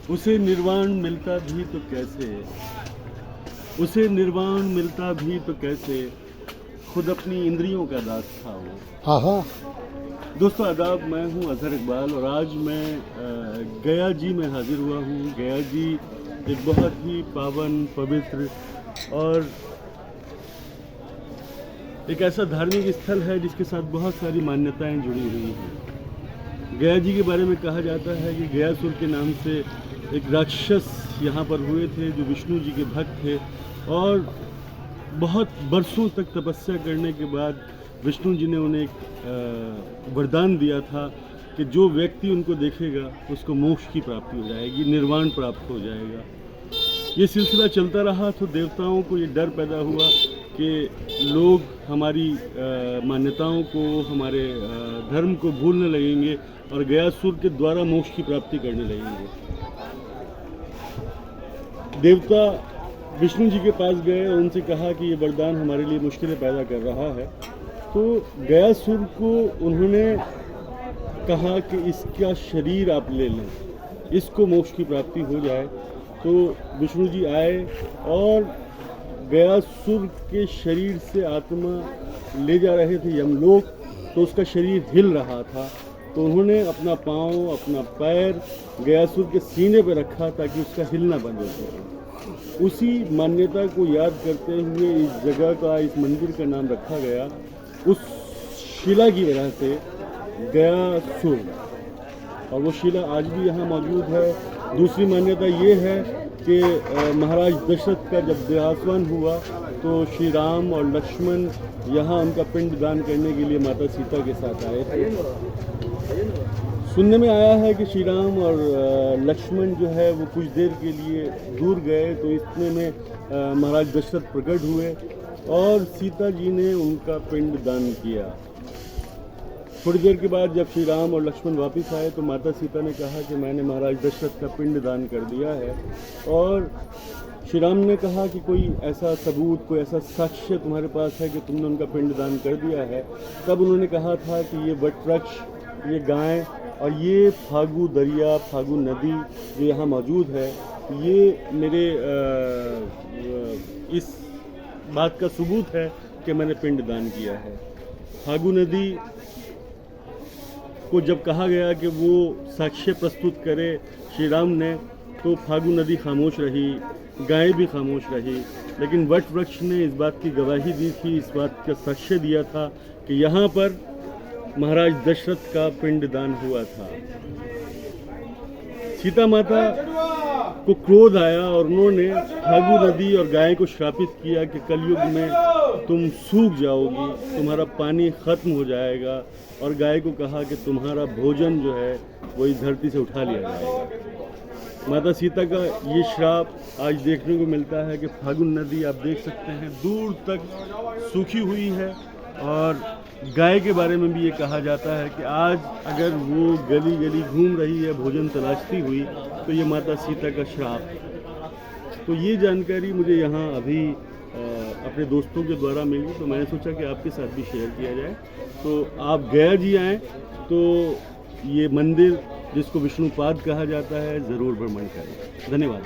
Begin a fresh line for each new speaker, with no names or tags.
उसे निर्वाण मिलता भी तो कैसे, उसे निर्वाण मिलता भी तो कैसे, खुद अपनी इंद्रियों का दास था वो।
हाँ हाँ।
दोस्तों आदाब, मैं हूं अजहर इकबाल और आज मैं गया जी में हाजिर हुआ हूं। गया जी एक बहुत ही पावन, पवित्र और एक ऐसा धार्मिक स्थल है जिसके साथ बहुत सारी मान्यताएं जुड़ी हुई हैं। गया जी के बारे में कहा जाता है कि गयासुर के नाम से एक राक्षस यहाँ पर हुए थे जो विष्णु जी के भक्त थे और बहुत बरसों तक तपस्या करने के बाद विष्णु जी ने उन्हें एक वरदान दिया था कि जो व्यक्ति उनको देखेगा उसको मोक्ष की प्राप्ति हो जाएगी, निर्वाण प्राप्त हो जाएगा। ये सिलसिला चलता रहा तो देवताओं को ये डर पैदा हुआ कि लोग हमारी मान्यताओं को, हमारे धर्म को भूलने लगेंगे और गयासुर के द्वारा मोक्ष की प्राप्ति करने लगेंगे। देवता विष्णु जी के पास गए और उनसे कहा कि ये वरदान हमारे लिए मुश्किलें पैदा कर रहा है। तो गयासुर को उन्होंने कहा कि इसका शरीर आप ले लें, इसको मोक्ष की प्राप्ति हो जाए। तो विष्णु जी आए और गयासुर के शरीर से आत्मा ले जा रहे थे यमलोक, तो उसका शरीर हिल रहा था। तो उन्होंने अपना पाँव, अपना पैर गयासुर के सीने पर रखा ताकि उसका हिलना बंद हो जाए। उसी मान्यता को याद करते हुए इस जगह का, इस मंदिर का नाम रखा गया उस शिला की वजह से, गयासुर। और वो शिला आज भी यहाँ मौजूद है। दूसरी मान्यता ये है कि महाराज दशरथ का जब देहावसान हुआ तो श्री राम और लक्ष्मण यहाँ उनका पिंड दान करने के लिए माता सीता के साथ आए थे। सुनने में आया है कि श्री राम और लक्ष्मण जो है वो कुछ देर के लिए दूर गए, तो इतने में महाराज दशरथ प्रकट हुए और सीता जी ने उनका पिंड दान किया। थोड़ी देर के बाद जब श्री राम और लक्ष्मण वापस आए तो माता सीता ने कहा कि मैंने महाराज दशरथ का पिंड दान कर दिया है। और श्री राम ने कहा कि कोई ऐसा सबूत, कोई ऐसा साक्ष्य तुम्हारे पास है कि तुमने उनका पिंड दान कर दिया है। तब उन्होंने कहा था कि ये वट वृक्ष, ये गाय और ये फागु दरिया, फागु नदी जो यहाँ मौजूद है, ये मेरे इस बात का सबूत है कि मैंने पिंड दान किया है। फागु नदी को जब कहा गया कि वो साक्ष्य प्रस्तुत करे श्री राम ने, तो फागु नदी खामोश रही, गाय भी खामोश रही। लेकिन वट वृक्ष ने इस बात की गवाही दी थी, इस बात का साक्ष्य दिया था कि यहाँ पर महाराज दशरथ का पिंडदान हुआ था। सीता माता को क्रोध आया और उन्होंने फागु नदी और गाय को श्रापित किया कि कलयुग में तुम सूख जाओगी, तुम्हारा पानी खत्म हो जाएगा। और गाय को कहा कि तुम्हारा भोजन जो है वो इस धरती से उठा लिया जाएगा। माता सीता का ये श्राप आज देखने को मिलता है कि फागुन नदी आप देख सकते हैं दूर तक सूखी हुई है। और गाय के बारे में भी ये कहा जाता है कि आज अगर वो गली गली घूम रही है भोजन तलाशती हुई, तो ये माता सीता का श्राप। तो ये जानकारी मुझे यहाँ अभी अपने दोस्तों के द्वारा मिली, तो मैंने सोचा कि आपके साथ भी शेयर किया जाए। तो आप गया जी आएँ तो ये मंदिर जिसको विष्णुपाद कहा जाता है ज़रूर भ्रमण करें। धन्यवाद।